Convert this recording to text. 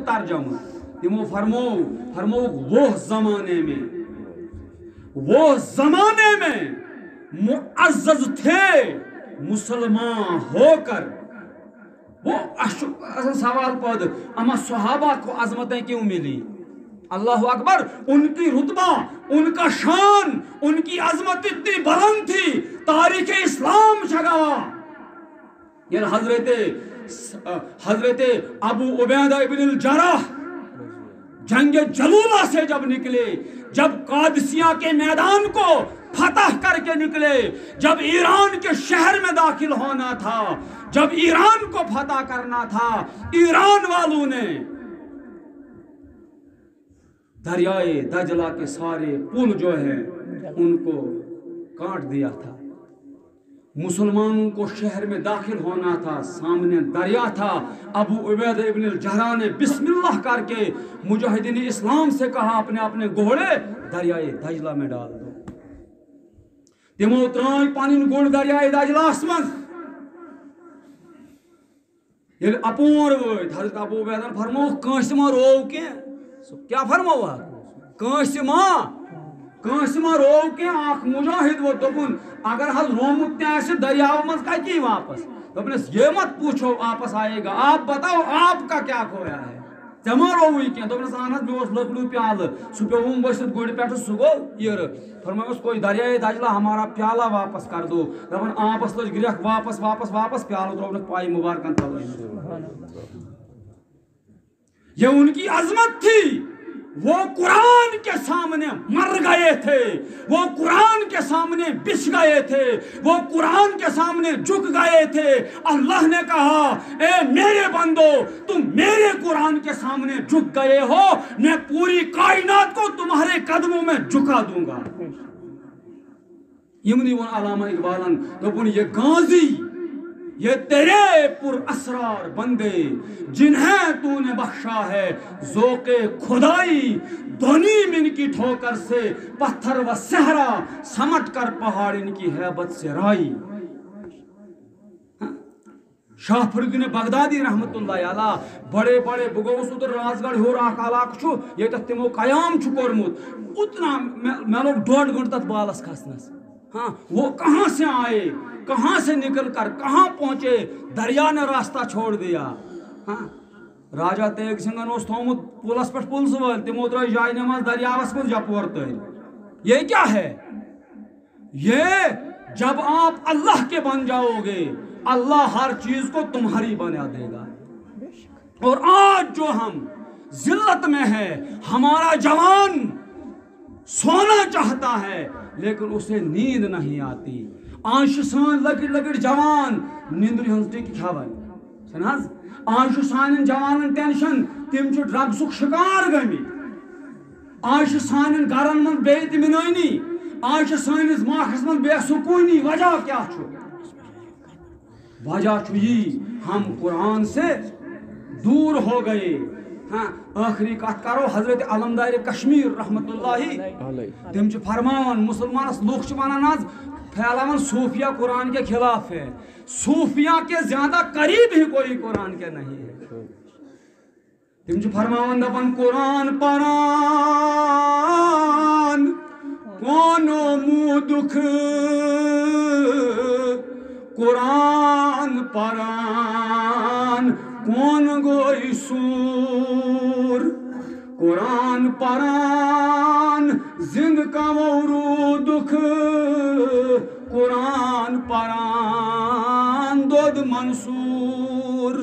तर्जमा तिमो फरमो वो ज़माने में मुअज़्ज़ज़ थे मुसलमान होकर। वो सवाल पद अमा सहाबा को अजमतें क्यों मिली? अल्लाह अकबर, उनकी रुतबा, उनका शान, उनकी अजमत इतनी बुलंद थी, तारीख इस्लाम जगह। ये हजरत अबू उबैदा इब्न अल-जर्राह जंगे जलूला से जब निकले, जब कादसिया के मैदान को फतह करके निकले, जब ईरान के शहर में दाखिल होना था, जब ईरान को फतह करना था, ईरान वालों ने दरियाए दजला के सारे पुल जो है उनको काट दिया था। मुसलमानों को शहर में दाखिल होना था, सामने दरिया था। अबू उबैदा इब्न अल-जर्राह ने बिस्मिल्लाह करके मुजाहिदीन इस्लाम से कहा, अपने अपने घोड़े दरियाए दजला में डाल दो। तिमो त्राय पानिन घोड़ दरियाए दजलास मज। ये अपोर वोत हजरत अबू उबैदा फरमो कांस मा रोव के क्या फरमोवा कांस मा रोव के आख मुजाहिद वो दोपुन अगर हल रोमुत ते आसे दरियाव मज कती वापस दोपनस ये मत पूछो वापस आएगा, आप बताओ आपका क्या खोया है, जमा रोवी के दोपनस आनत में उस लकड़ू प्याल सुपेवुम बसित गुड़ पेट सु गो यर फरमायोस कोई दरियाए दजला हमारा प्याला वापस कर दो। दपन आपस लज गिरख वापस प्याल त्रोवनक पाई मुबारकन तल। ये उनकी अजमत थी। वो कुरान के सामने मर गए थे, वो कुरान के सामने बिछ गए थे, वो कुरान के सामने झुक गए थे। अल्लाह ने कहा, ए मेरे बंदो, तुम मेरे कुरान के सामने झुक गए हो, मैं पूरी कायनात को तुम्हारे कदमों में झुका दूंगा। यमनी वन अलामा इकबालन दोपुन ये गाजी, ये तेरे पुर असरार बंदे जिन्हें तूने बख्शा है ज़ोक़े खुदाई, ध्वनि इनकी ठोकर से पत्थर व सहरा समट कर पहाड़ इनकी हैबत से राई। शाह फरीद बगदादी रहमतुल्लाह अलैह बड़े बड़े बुगोस उधर राजगढ़ हो इलाक ये तिमो कयाम कोर्मुत उतना मैं लोग 1.5 घंटा तक बालस खसनस। हाँ, वो कहाँ से आए, कहाँ से निकल कर कहाँ पहुंचे, दरिया ने रास्ता छोड़ दिया। हाँ, राजा तेग सिंह थोमुत पुलस पे पुल सवाल तिमो त्रो जाय नमाज दरियावस में जपोर तर। ये क्या है? ये जब आप अल्लाह के बन जाओगे, अल्लाह हर चीज को तुम्हारी बना देगा। और आज जो हम जिल्लत में है, हमारा जवान सोना चाहता है लेकिन उसे नींद नहीं आती। आंशु सान लकड़ लकड़ जवान नींद हंसटी खावन छनाज आंशु सान जवान टेंशन तिम ड्रग्सुक शिकार गमी। आंशु सान गरन मन बेइत्मीनानी, आंशु सानिस माखस मन बेसुकूनी। वजह क्या छु? वजह छु यी हम कुरान से दूर हो गए। हाँ, आखिरी कथ करो हजरत अलमदार कश्मीर रहमतुल्लाही तिम फरमान मुसलमान लूख वनान आज फैलावन सूफिया कुरान के खिलाफ है। सूफिया के ज्यादा करीब ही कोई कुरान के नहीं है। तिम फरमान दपन कुरान परान कोनो मुँह दुख, कुरान परान कौन गोई सूर, कुरान परान जिंद का मौरू दुख, कुरान परान दोद मंसूर।